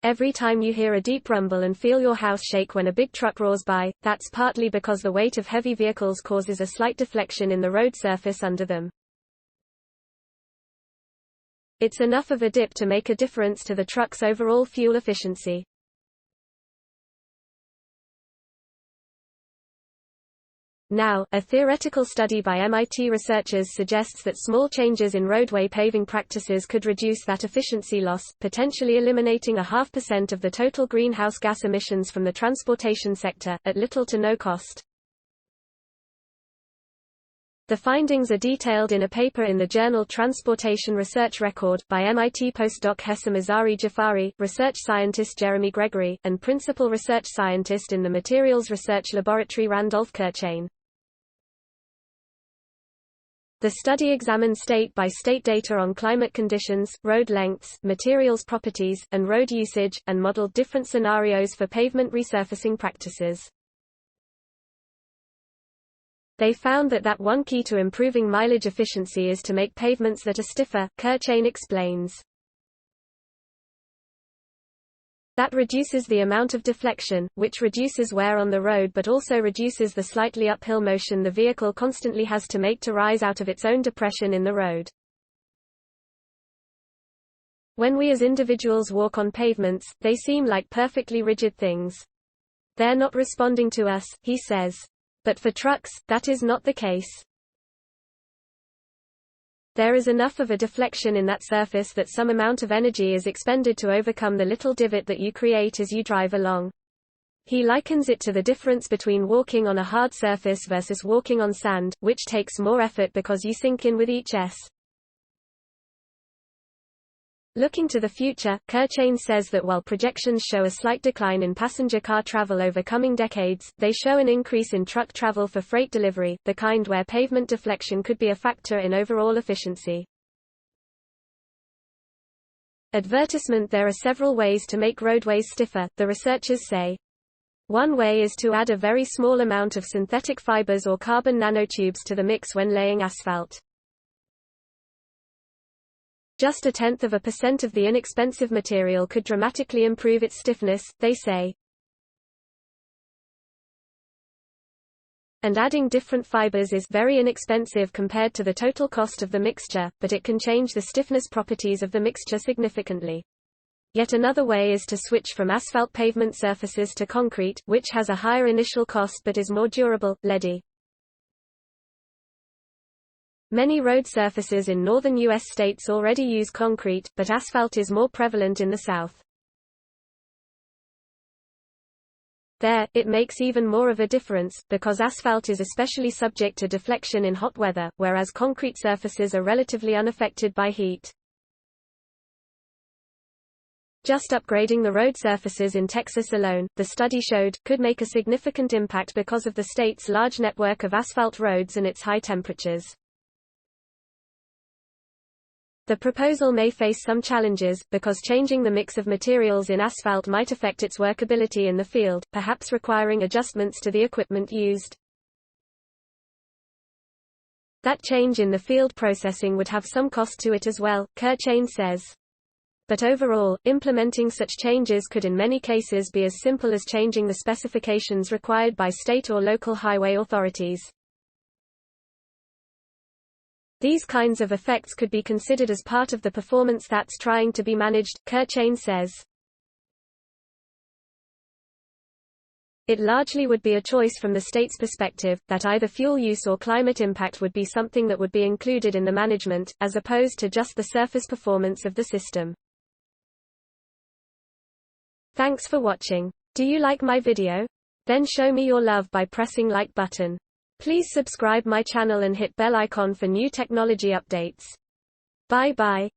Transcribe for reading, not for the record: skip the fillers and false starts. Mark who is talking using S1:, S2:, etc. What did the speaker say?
S1: Every time you hear a deep rumble and feel your house shake when a big truck roars by, that's partly because the weight of heavy vehicles causes a slight deflection in the road surface under them. It's enough of a dip to make a difference to the truck's overall fuel efficiency. Now, a theoretical study by MIT researchers suggests that small changes in roadway paving practices could reduce that efficiency loss, potentially eliminating 0.5% of the total greenhouse gas emissions from the transportation sector, at little to no cost. The findings are detailed in a paper in the journal Transportation Research Record, by MIT postdoc Hessam Azarijafari, research scientist Jeremy Gregory, and principal research scientist in the Materials Research Laboratory Randolph Kirchain. The study examined state-by-state data on climate conditions, road lengths, materials properties, and road usage, and modeled different scenarios for pavement resurfacing practices. They found that one key to improving mileage efficiency is to make pavements that are stiffer, Kirchain explains. That reduces the amount of deflection, which reduces wear on the road but also reduces the slightly uphill motion the vehicle constantly has to make to rise out of its own depression in the road. When we as individuals walk on pavements, they seem like perfectly rigid things. They're not responding to us, he says. But for trucks, that is not the case. There is enough of a deflection in that surface that some amount of energy is expended to overcome the little divot that you create as you drive along. He likens it to the difference between walking on a hard surface versus walking on sand, which takes more effort because you sink in with each s. Looking to the future, Kirchain says that while projections show a slight decline in passenger car travel over coming decades, they show an increase in truck travel for freight delivery, the kind where pavement deflection could be a factor in overall efficiency. Advertisement. There are several ways to make roadways stiffer, the researchers say. One way is to add a very small amount of synthetic fibers or carbon nanotubes to the mix when laying asphalt. Just 0.1% of the inexpensive material could dramatically improve its stiffness, they say. And adding different fibers is very inexpensive compared to the total cost of the mixture, but it can change the stiffness properties of the mixture significantly. Yet another way is to switch from asphalt pavement surfaces to concrete, which has a higher initial cost but is more durable, leady. Many road surfaces in northern U.S. states already use concrete, but asphalt is more prevalent in the South. There, it makes even more of a difference, because asphalt is especially subject to deflection in hot weather, whereas concrete surfaces are relatively unaffected by heat. Just upgrading the road surfaces in Texas alone, the study showed, could make a significant impact because of the state's large network of asphalt roads and its high temperatures. The proposal may face some challenges, because changing the mix of materials in asphalt might affect its workability in the field, perhaps requiring adjustments to the equipment used. That change in the field processing would have some cost to it as well, Kirchain says. But overall, implementing such changes could in many cases be as simple as changing the specifications required by state or local highway authorities. These kinds of effects could be considered as part of the performance that's trying to be managed, Kirchain says. It largely would be a choice from the state's perspective, that either fuel use or climate impact would be something that would be included in the management, as opposed to just the surface performance of the system. Thanks for watching. Do you like my video? Then show me your love by pressing like button. Please subscribe my channel and hit bell icon for new technology updates. Bye bye.